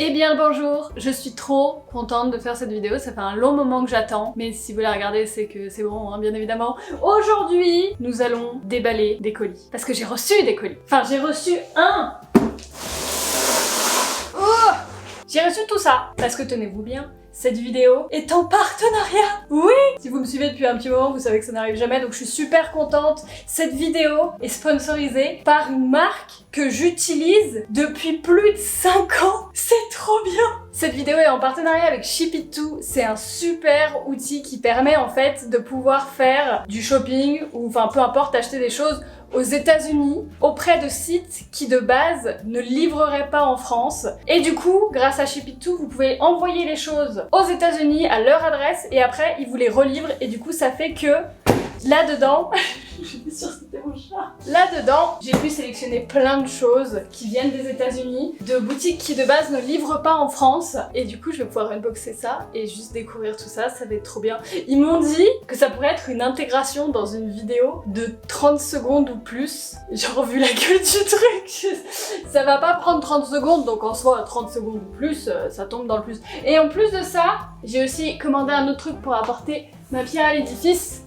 Eh bien le bonjour, je suis trop contente de faire cette vidéo, ça fait un long moment que j'attends, mais si vous la regardez c'est que c'est bon, hein, bien évidemment. Aujourd'hui, nous allons déballer des colis, parce que j'ai reçu des colis. Enfin, j'ai reçu un... Oh, j'ai reçu tout ça, parce que tenez-vous bien, cette vidéo est en partenariat. Oui! Si vous me suivez depuis un petit moment, vous savez que ça n'arrive jamais, donc je suis super contente. Cette vidéo est sponsorisée par une marque que j'utilise depuis plus de 5 ans. C'est trop bien! Cette vidéo est en partenariat avec Ship-it-To. C'est un super outil qui permet en fait de pouvoir faire du shopping ou enfin peu importe, acheter des choses aux États-Unis auprès de sites qui de base ne livreraient pas en France. Et du coup, grâce à Ship-it-To, vous pouvez envoyer les choses aux États-Unis à leur adresse et après ils vous les relivrent et du coup ça fait que là-dedans, je suis sûre que c'était mon chat. Là-dedans, j'ai pu sélectionner plein de choses qui viennent des États-Unis, de boutiques qui de base ne livrent pas en France. Et du coup, je vais pouvoir unboxer ça et juste découvrir tout ça, ça va être trop bien. Ils m'ont dit que ça pourrait être une intégration dans une vidéo de 30 secondes ou plus. J'ai revu la gueule du truc. Ça va pas prendre 30 secondes, donc en soi, 30 secondes ou plus, ça tombe dans le plus. Et en plus de ça, j'ai aussi commandé un autre truc pour apporter ma pierre à l'édifice.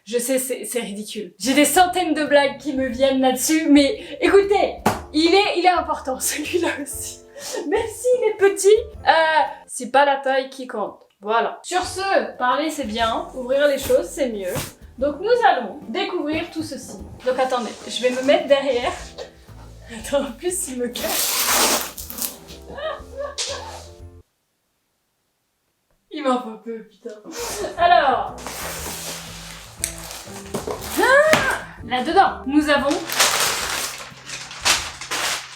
Je sais, c'est ridicule. J'ai des centaines de blagues qui me viennent là-dessus, mais écoutez, il est important, celui-là aussi. Même s'il est petit, c'est pas la taille qui compte. Voilà. Sur ce, parler c'est bien, ouvrir les choses c'est mieux. Donc nous allons découvrir tout ceci. Donc attendez, je vais me mettre derrière. Attends, en plus il me cache. Il m'en faut peu, putain. Alors... Là-dedans, nous avons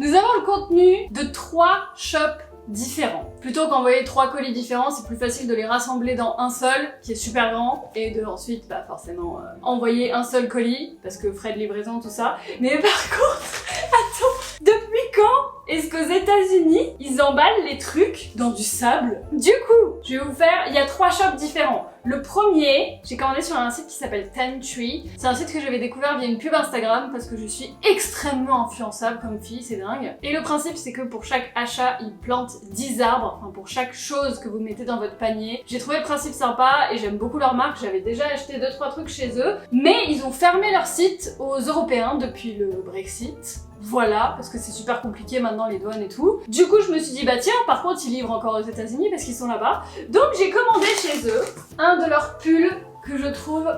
le contenu de 3 shops différents. Plutôt qu'envoyer 3 colis différents, c'est plus facile de les rassembler dans un seul, qui est super grand, et de ensuite, forcément, envoyer un seul colis, parce que frais de livraison, tout ça. Mais par contre, attends, depuis quand est-ce qu'aux États-Unis, ils emballent les trucs dans du sable? Du coup, je vais vous faire, il y a 3 shops différents. Le premier, j'ai commandé sur un site qui s'appelle Ten Tree. C'est un site que j'avais découvert via une pub Instagram parce que je suis extrêmement influençable comme fille, c'est dingue. Et le principe, c'est que pour chaque achat, ils plantent 10 arbres, enfin pour chaque chose que vous mettez dans votre panier. J'ai trouvé le principe sympa et j'aime beaucoup leur marque. J'avais déjà acheté 2-3 trucs chez eux, mais ils ont fermé leur site aux Européens depuis le Brexit. Voilà, parce que c'est super compliqué maintenant les douanes et tout. Du coup, je me suis dit, bah tiens, par contre, ils livrent encore aux États-Unis parce qu'ils sont là-bas. Donc, j'ai commandé chez eux un de leurs pulls que je trouve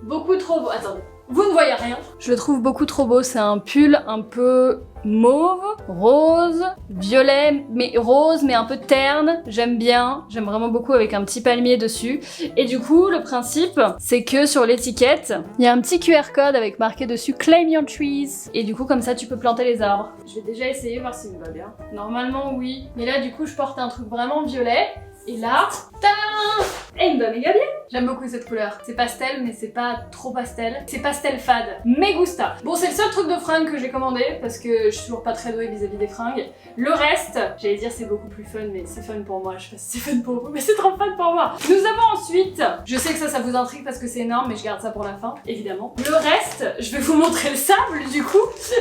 beaucoup trop beau. Attendez, vous ne voyez rien. Je le trouve beaucoup trop beau. C'est un pull un peu mauve, rose, violet, mais rose, mais un peu terne. J'aime bien. J'aime vraiment beaucoup avec un petit palmier dessus. Et du coup, le principe, c'est que sur l'étiquette, il y a un petit QR code avec marqué dessus Claim Your Trees. Et du coup, comme ça, tu peux planter les arbres. Je vais déjà essayer, voir s'il me va bien. Normalement, oui. Mais là, du coup, je porte un truc vraiment violet. Et là, tadam! Et il me va méga bien! J'aime beaucoup cette couleur. C'est pastel, mais c'est pas trop pastel. C'est pastel fade. Me gusta! Bon, c'est le seul truc de fringue que j'ai commandé, parce que je suis toujours pas très douée vis-à-vis des fringues. Le reste, j'allais dire c'est beaucoup plus fun, mais c'est fun pour moi. Je sais pas si c'est fun pour vous, mais c'est trop fun pour moi! Nous avons ensuite, je sais que ça vous intrigue parce que c'est énorme, mais je garde ça pour la fin, évidemment. Le reste, je vais vous montrer le sable, du coup.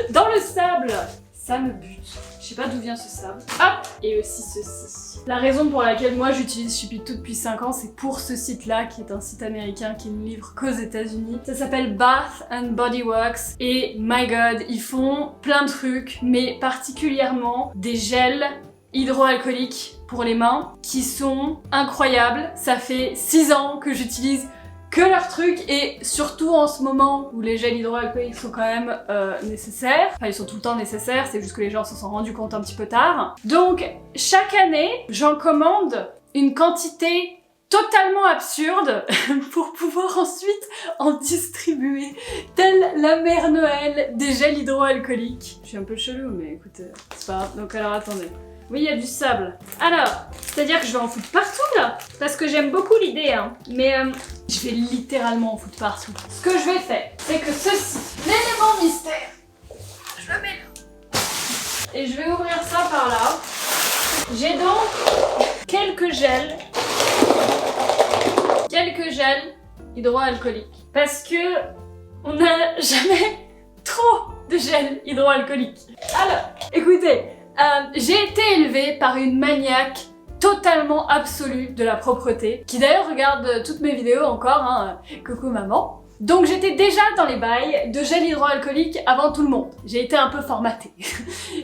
Dans le sable, ça me bute. Je sais pas d'où vient ce sable. Hop! Et aussi ceci. La raison pour laquelle moi j'utilise Ship-it-To depuis 5 ans, c'est pour ce site-là, qui est un site américain qui ne livre qu'aux États-Unis. Ça s'appelle Bath and Body Works. Et my god, ils font plein de trucs, mais particulièrement des gels hydroalcooliques pour les mains qui sont incroyables. Ça fait 6 ans que j'utilise que leurs trucs et surtout en ce moment où les gels hydroalcooliques sont quand même nécessaires. Enfin, ils sont tout le temps nécessaires, c'est juste que les gens se sont rendus compte un petit peu tard. Donc, chaque année, j'en commande une quantité totalement absurde pour pouvoir ensuite en distribuer, telle la mère Noël des gels hydroalcooliques. Je suis un peu chelou, mais écoutez, c'est pas grave. Donc alors, attendez. Oui, il y a du sable. Alors, c'est-à-dire que je vais en foutre partout, là. Parce que j'aime beaucoup l'idée, hein. Mais je vais littéralement en foutre partout. Ce que je vais faire, c'est que ceci, l'élément mystère, je le mets là. Et je vais ouvrir ça par là. J'ai donc quelques gels hydroalcooliques. Parce que on n'a jamais trop de gel hydroalcoolique. Alors, écoutez, J'ai été élevée par une maniaque totalement absolue de la propreté, qui d'ailleurs regarde toutes mes vidéos encore, hein, coucou maman. Donc j'étais déjà dans les bails de gel hydroalcoolique avant tout le monde. J'ai été un peu formatée.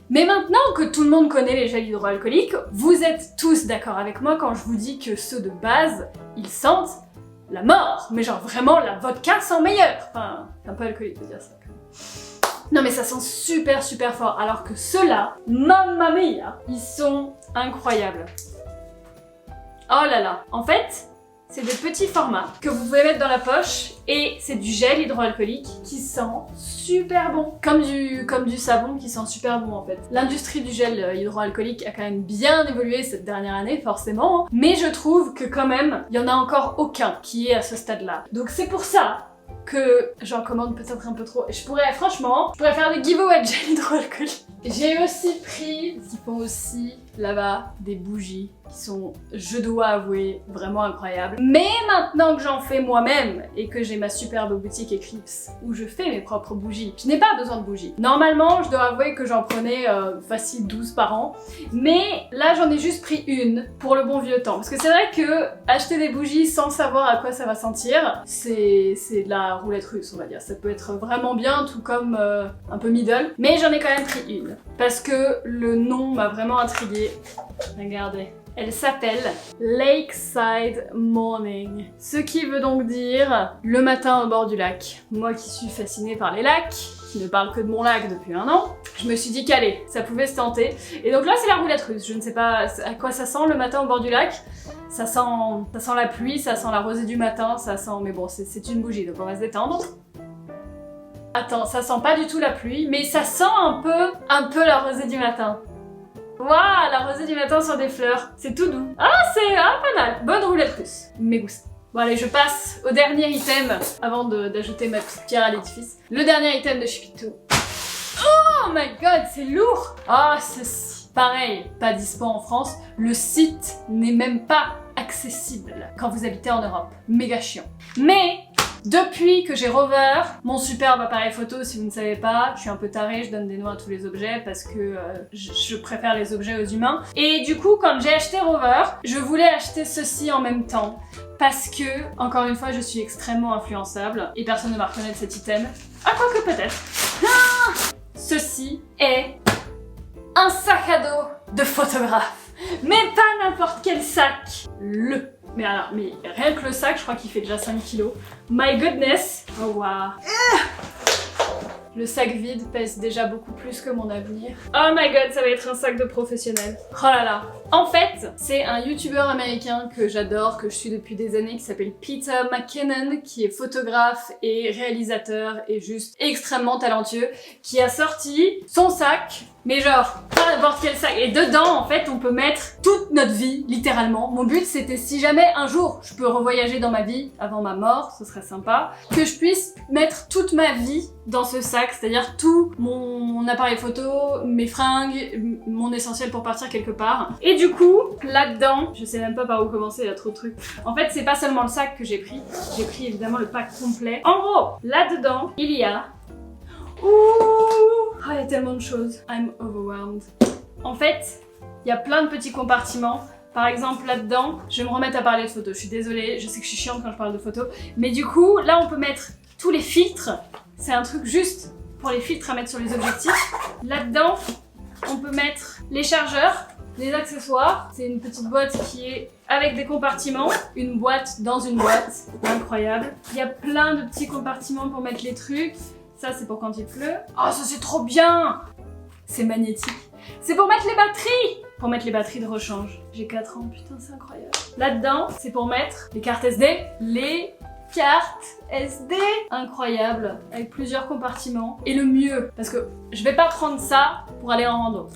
Mais maintenant que tout le monde connaît les gels hydroalcooliques, vous êtes tous d'accord avec moi quand je vous dis que ceux de base, ils sentent la mort. Mais genre vraiment la vodka sent meilleur. Enfin, c'est un peu alcoolique de dire ça quand même. Non mais ça sent super super fort. Alors que ceux-là, mamma mia, ils sont incroyables. Oh là là. En fait, c'est des petits formats que vous pouvez mettre dans la poche et c'est du gel hydroalcoolique qui sent super bon. Comme du savon qui sent super bon en fait. L'industrie du gel hydroalcoolique a quand même bien évolué cette dernière année forcément, hein. Mais je trouve que quand même, il y en a encore aucun qui est à ce stade-là. Donc c'est pour ça que j'en commande peut-être un peu trop. Je pourrais faire des giveaways de gel hydroalcoolique. J'ai aussi pris, ce qu'ils font aussi là-bas, des bougies qui sont, je dois avouer, vraiment incroyables. Mais maintenant que j'en fais moi-même et que j'ai ma superbe boutique Eclipse où je fais mes propres bougies, je n'ai pas besoin de bougies. Normalement, je dois avouer que j'en prenais facile 12 par an, mais là j'en ai juste pris une pour le bon vieux temps. Parce que c'est vrai que acheter des bougies sans savoir à quoi ça va sentir, c'est de la roulette russe, on va dire. Ça peut être vraiment bien, tout comme un peu middle, mais j'en ai quand même pris une. Parce que le nom m'a vraiment intriguée. Regardez. Elle s'appelle Lakeside Morning. Ce qui veut donc dire le matin au bord du lac. Moi qui suis fascinée par les lacs, qui ne parle que de mon lac depuis un an, je me suis dit qu'allez, ça pouvait se tenter. Et donc là c'est la roulette russe. Je ne sais pas à quoi ça sent le matin au bord du lac. Ça sent la pluie, ça sent la rosée du matin, ça sent... Mais bon, c'est une bougie, donc on va se détendre. Attends, ça sent pas du tout la pluie, mais ça sent un peu la rosée du matin. Waouh, la rosée du matin sur des fleurs. C'est tout doux. Ah, c'est pas mal. Bonne roulette russe. Mes goûts. Bon allez, je passe au dernier item avant d'ajouter ma petite pierre à l'édifice. Le dernier item de Chipito. Oh my god, c'est lourd. Ah, ceci. Pareil, pas dispo en France. Le site n'est même pas accessible quand vous habitez en Europe. Méga chiant. Mais... depuis que j'ai Rover, mon superbe appareil photo, si vous ne savez pas, je suis un peu tarée, je donne des noms à tous les objets parce que je préfère les objets aux humains. Et du coup, quand j'ai acheté Rover, je voulais acheter ceci en même temps parce que, encore une fois, je suis extrêmement influençable et personne ne va reconnaître cet item. Ah, quoique peut-être. Ah, ceci est un sac à dos de photographe. Mais pas n'importe quel sac. Mais rien que le sac, je crois qu'il fait déjà 5 kilos. My goodness. Oh wow. Le sac vide pèse déjà beaucoup plus que mon avenir. Oh my god, ça va être un sac de professionnel. Oh là là. En fait, c'est un youtubeur américain que j'adore, que je suis depuis des années, qui s'appelle Peter McKinnon, qui est photographe et réalisateur et juste extrêmement talentueux, qui a sorti son sac, mais genre, pas n'importe quel sac. Et dedans, en fait, on peut mettre toute notre vie, littéralement. Mon but, c'était si jamais un jour, je peux revoyager dans ma vie, avant ma mort, ce serait sympa, que je puisse mettre toute ma vie dans ce sac, c'est-à-dire tout mon appareil photo, mes fringues, mon essentiel pour partir quelque part. Et du coup, là-dedans, je sais même pas par où commencer, il y a trop de trucs. En fait, c'est pas seulement le sac que j'ai pris évidemment le pack complet. En gros, là-dedans, il y a... Ouh, oh, il y a tellement de choses. I'm overwhelmed. En fait, il y a plein de petits compartiments. Par exemple, là-dedans, je vais me remettre à parler de photos. Je suis désolée, je sais que je suis chiante quand je parle de photos. Mais du coup, là, on peut mettre tous les filtres. C'est un truc juste pour les filtres à mettre sur les objectifs. Là-dedans, on peut mettre les chargeurs, les accessoires. C'est une petite boîte qui est avec des compartiments. Une boîte dans une boîte. Incroyable. Il y a plein de petits compartiments pour mettre les trucs. Ça, c'est pour quand il pleut. Oh, ça, c'est trop bien! C'est magnétique. C'est pour mettre les batteries! Pour mettre les batteries de rechange. J'ai 4 ans, putain, c'est incroyable. Là-dedans, c'est pour mettre les cartes SD. Les cartes SD! Incroyable. Avec plusieurs compartiments. Et le mieux, parce que je vais pas prendre ça pour aller en rando.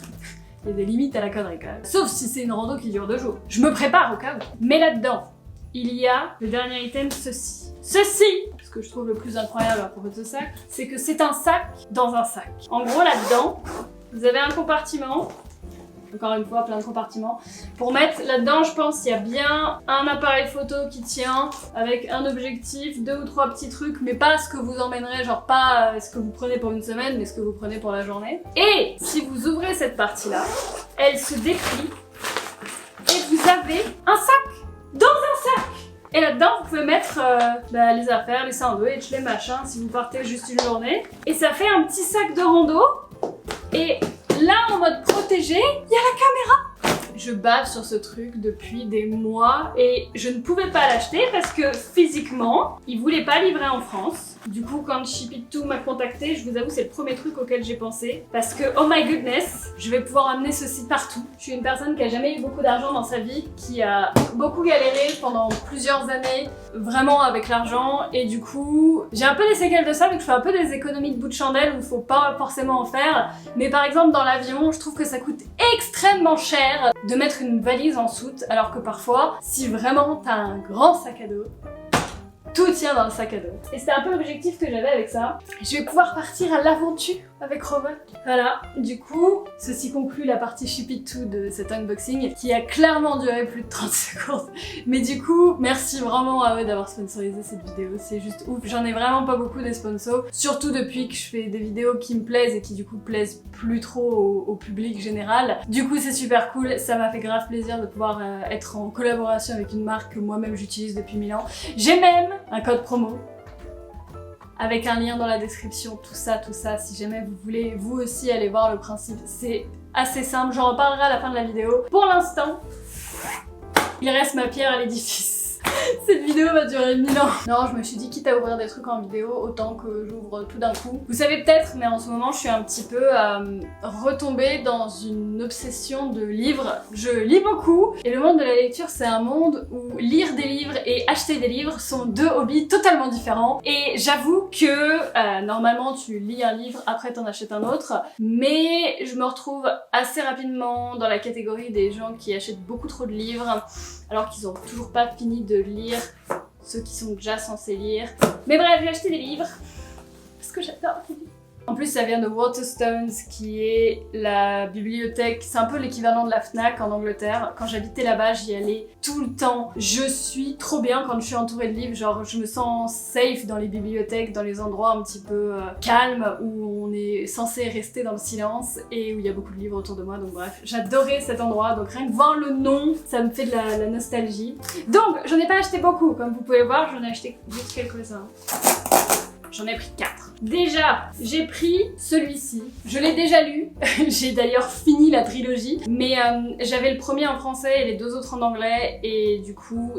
Il y a des limites à la connerie quand même. Sauf si c'est une rando qui dure 2 jours. Je me prépare au cas où. Mais là-dedans, il y a le dernier item, ceci. Ceci, ce que je trouve le plus incroyable à propos de ce sac, c'est que c'est un sac dans un sac. En gros, là-dedans, vous avez un compartiment encore une fois plein de compartiments pour mettre là-dedans. Je pense qu'il y a bien un appareil photo qui tient avec un objectif, 2 ou 3 petits trucs, mais pas ce que vous emmènerez, genre pas ce que vous prenez pour une semaine, mais ce que vous prenez pour la journée. Et si vous ouvrez cette partie-là, elle se déplie et vous avez un sac dans un sac. Et là-dedans, vous pouvez mettre les affaires, les sandwichs, les machins, si vous partez juste une journée. Et ça fait un petit sac de rando. Et là, en mode protégé, il y a la caméra. Je bave sur ce truc depuis des mois et je ne pouvais pas l'acheter parce que physiquement, ils voulaient pas livrer en France. Du coup, quand Ship It Too m'a contacté, je vous avoue, c'est le premier truc auquel j'ai pensé. Parce que, oh my goodness, je vais pouvoir amener ceci partout. Je suis une personne qui a jamais eu beaucoup d'argent dans sa vie, qui a beaucoup galéré pendant plusieurs années, vraiment avec l'argent. Et du coup, j'ai un peu des séquelles de ça, vu que je fais un peu des économies de bout de chandelle où il faut pas forcément en faire. Mais par exemple, dans l'avion, je trouve que ça coûte extrêmement cher de mettre une valise en soute, alors que parfois, si vraiment t'as un grand sac à dos, tout tient dans le sac à dos. Et c'était un peu l'objectif que j'avais avec ça. Je vais pouvoir partir à l'aventure avec Rowan. Voilà, du coup, ceci conclut la partie Ship It Too de cet unboxing qui a clairement duré plus de 30 secondes. Mais du coup, merci vraiment à eux d'avoir sponsorisé cette vidéo, c'est juste ouf. J'en ai vraiment pas beaucoup des sponsors, surtout depuis que je fais des vidéos qui me plaisent et qui du coup plaisent plus trop au public général. Du coup, c'est super cool, ça m'a fait grave plaisir de pouvoir être en collaboration avec une marque que moi-même j'utilise depuis 1000 ans. J'ai même un code promo avec un lien dans la description, tout ça, si jamais vous voulez vous aussi aller voir le principe, c'est assez simple, j'en reparlerai à la fin de la vidéo. Pour l'instant, il reste ma pierre à l'édifice. Cette vidéo va durer 1000 ans. Non, je me suis dit quitte à ouvrir des trucs en vidéo, autant que j'ouvre tout d'un coup. Vous savez peut-être, mais en ce moment je suis un petit peu retombée dans une obsession de livres. Je lis beaucoup et le monde de la lecture c'est un monde où lire des livres et acheter des livres sont deux hobbies totalement différents. Et j'avoue que normalement tu lis un livre, après t'en achètes un autre, mais je me retrouve assez rapidement dans la catégorie des gens qui achètent beaucoup trop de livres alors qu'ils ont toujours pas fini de lire ceux qui sont déjà censés lire. Mais bref, j'ai acheté des livres parce que j'adore les livres. En plus, ça vient de Waterstones, qui est la bibliothèque, c'est un peu l'équivalent de la Fnac en Angleterre. Quand j'habitais là-bas, j'y allais tout le temps. Je suis trop bien quand je suis entourée de livres, genre je me sens safe dans les bibliothèques, dans les endroits un petit peu calmes, où on est censé rester dans le silence et où il y a beaucoup de livres autour de moi, donc bref. J'adorais cet endroit, donc rien que voir le nom, ça me fait de la nostalgie. Donc, j'en ai pas acheté beaucoup, comme vous pouvez voir, j'en ai acheté juste quelques-uns. J'en ai pris 4. Déjà, j'ai pris celui-ci. Je l'ai déjà lu. J'ai d'ailleurs fini la trilogie. Mais j'avais le premier en français et les 2 autres en anglais. Et du coup,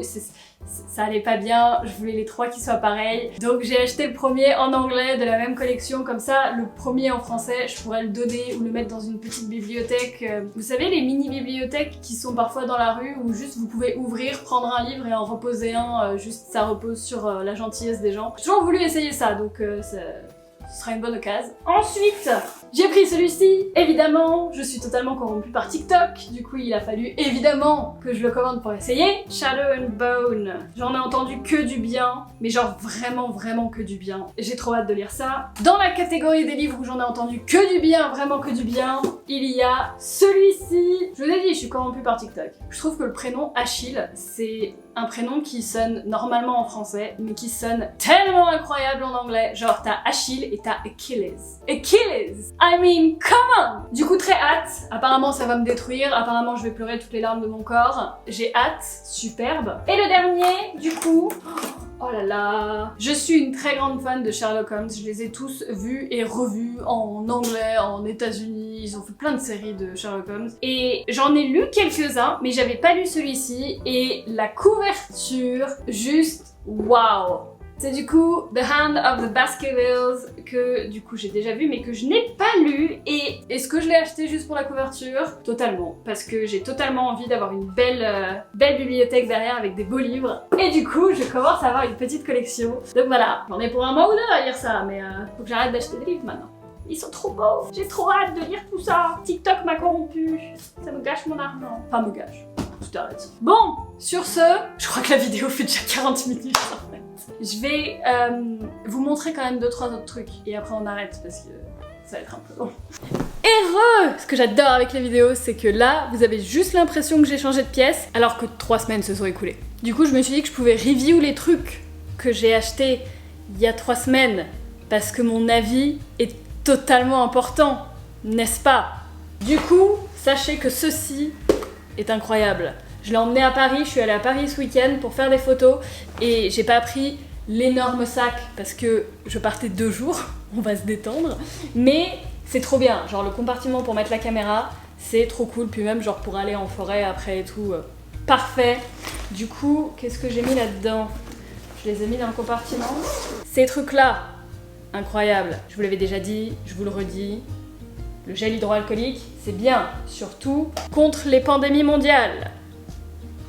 ça allait pas bien. Je voulais les 3 qui soient pareils. Donc j'ai acheté le premier en anglais de la même collection. Comme ça, le premier en français, je pourrais le donner ou le mettre dans une petite bibliothèque. Vous savez, les mini-bibliothèques qui sont parfois dans la rue où juste vous pouvez ouvrir, prendre un livre et en reposer un. Juste ça repose sur la gentillesse des gens. J'ai toujours voulu essayer ça, donc ce sera une bonne occasion. Ensuite, j'ai pris celui-ci. Évidemment, je suis totalement corrompue par TikTok. Du coup, il a fallu évidemment que je le commande pour essayer. Shadow and Bone. J'en ai entendu que du bien, mais genre vraiment que du bien. J'ai trop hâte de lire ça. Dans la catégorie des livres où j'en ai entendu que du bien, vraiment que du bien, il y a celui-ci. Je vous ai dit, je suis corrompue par TikTok. Je trouve que le prénom Achille, c'est un prénom qui sonne normalement en français, mais qui sonne tellement incroyable en anglais. Genre, t'as Achille et t'as Achilles. Achilles! I mean, come on! Du coup, très hâte. Apparemment, ça va me détruire. Apparemment, je vais pleurer toutes les larmes de mon corps. J'ai hâte. Superbe. Et le dernier, du coup... Oh là là! Je suis une très grande fan de Sherlock Holmes. Je les ai tous vus et revus en anglais, en États-Unis. Ils ont fait plein de séries de Sherlock Holmes. Et j'en ai lu quelques-uns, mais j'avais pas lu celui-ci. Et la couverture, juste waouh! C'est du coup The Hand of the Baskervilles que du coup j'ai déjà vu mais que je n'ai pas lu. Et est-ce que je l'ai acheté juste pour la couverture? Totalement, parce que j'ai totalement envie d'avoir une belle bibliothèque derrière avec des beaux livres. Et du coup je commence à avoir une petite collection. Donc voilà, j'en ai pour un mois ou 2 à lire ça, mais faut que j'arrête d'acheter des livres maintenant. Ils sont trop beaux, j'ai trop hâte de lire tout ça. TikTok m'a corrompu, ça me gâche mon argent. Enfin me gâche, tout arrête. Bon, sur ce, je crois que la vidéo fait déjà 40 minutes en fait. Je vais vous montrer quand même 2-3 autres trucs et après on arrête parce que ça va être un peu long. Ce que j'adore avec les vidéos, c'est que là, vous avez juste l'impression que j'ai changé de pièce, alors que 3 semaines se sont écoulées. Du coup, je me suis dit que je pouvais review les trucs que j'ai achetés il y a 3 semaines, parce que mon avis est totalement important, n'est-ce pas? Du coup, sachez que ceci est incroyable. Je l'ai emmené à Paris, je suis allée à Paris ce week-end pour faire des photos, et j'ai pas pris l'énorme sac, parce que je partais 2 jours, on va se détendre, mais c'est trop bien, genre le compartiment pour mettre la caméra, c'est trop cool, puis même genre pour aller en forêt après et tout, parfait. Du coup, qu'est-ce que j'ai mis là-dedans? Je les ai mis dans le compartiment. Ces trucs-là, incroyables, je vous l'avais déjà dit, je vous le redis, le gel hydroalcoolique, c'est bien, surtout contre les pandémies mondiales.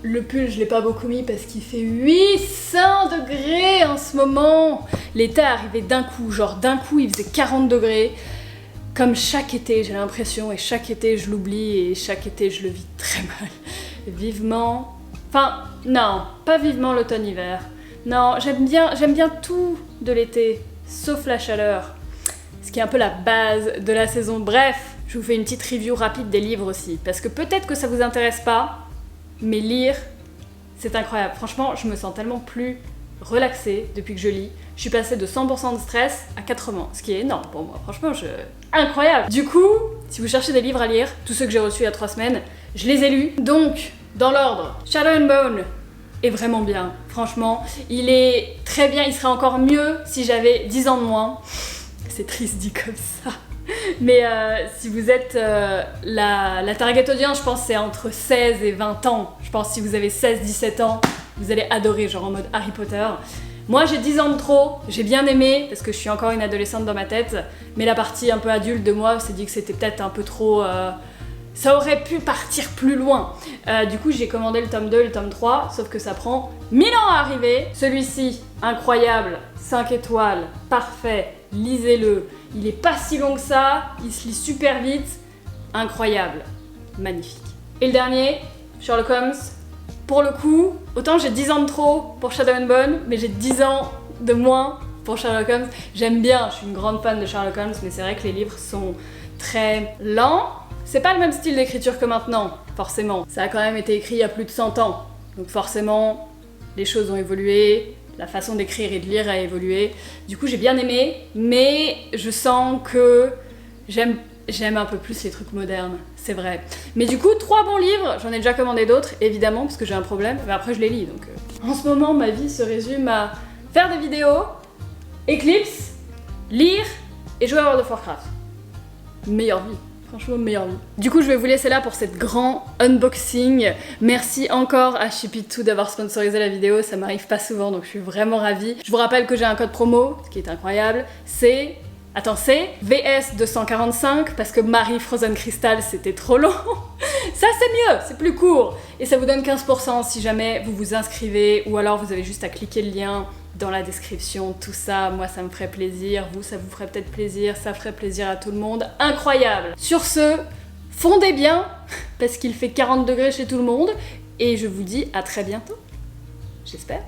Le pull, je l'ai pas beaucoup mis parce qu'il fait 800 degrés en ce moment. L'été est arrivé d'un coup, genre d'un coup il faisait 40 degrés. Comme chaque été, j'ai l'impression, et chaque été je l'oublie, et chaque été je le vis très mal. Vivement... Enfin, non, pas vivement l'automne-hiver. Non, j'aime bien tout de l'été, sauf la chaleur. Ce qui est un peu la base de la saison. Bref, je vous fais une petite review rapide des livres aussi, parce que peut-être que ça vous intéresse pas, mais lire, c'est incroyable. Franchement, je me sens tellement plus relaxée depuis que je lis. Je suis passée de 100% de stress à 80%, ce qui est énorme pour moi. Franchement, incroyable. Du coup, si vous cherchez des livres à lire, tous ceux que j'ai reçus il y a 3 semaines, je les ai lus. Donc, dans l'ordre, Shadow and Bone est vraiment bien. Franchement, il est très bien. Il serait encore mieux si j'avais 10 ans de moins. C'est triste dit comme ça. Mais si vous êtes la target audience, je pense c'est entre 16 et 20 ans. Je pense si vous avez 16-17 ans, vous allez adorer, genre en mode Harry Potter. Moi j'ai 10 ans de trop, j'ai bien aimé, parce que je suis encore une adolescente dans ma tête, mais la partie un peu adulte de moi s'est dit que c'était peut-être un peu trop... ça aurait pu partir plus loin. Du coup j'ai commandé le tome 2 et le tome 3, sauf que ça prend 1000 ans à arriver. Celui-ci, incroyable, 5 étoiles, parfait, lisez-le. Il est pas si long que ça, il se lit super vite, incroyable, magnifique. Et le dernier, Sherlock Holmes, pour le coup, autant j'ai 10 ans de trop pour Shadow and Bone, mais j'ai 10 ans de moins pour Sherlock Holmes. J'aime bien, je suis une grande fan de Sherlock Holmes, mais c'est vrai que les livres sont très lents. C'est pas le même style d'écriture que maintenant, forcément. Ça a quand même été écrit il y a plus de 100 ans, donc forcément, les choses ont évolué. La façon d'écrire et de lire a évolué. Du coup, j'ai bien aimé, mais je sens que j'aime un peu plus les trucs modernes, c'est vrai. Mais du coup, 3 bons livres, j'en ai déjà commandé d'autres, évidemment, parce que j'ai un problème, mais après je les lis, donc... En ce moment, ma vie se résume à faire des vidéos, Eclipse, lire et jouer à World of Warcraft. Meilleure vie. Franchement, meilleure vie. Du coup, je vais vous laisser là pour cette grand unboxing. Merci encore à Ship-It-Too d'avoir sponsorisé la vidéo, ça m'arrive pas souvent, donc je suis vraiment ravie. Je vous rappelle que j'ai un code promo, ce qui est incroyable, c'est... Attends, c'est VS245, parce que Marie Frozen Crystal, c'était trop long. Ça, c'est mieux, c'est plus court. Et ça vous donne 15% si jamais vous vous inscrivez, ou alors vous avez juste à cliquer le lien dans la description, tout ça, moi ça me ferait plaisir, vous ça vous ferait peut-être plaisir, ça ferait plaisir à tout le monde, incroyable. Sur ce, fondez bien, parce qu'il fait 40 degrés chez tout le monde, et je vous dis à très bientôt, j'espère.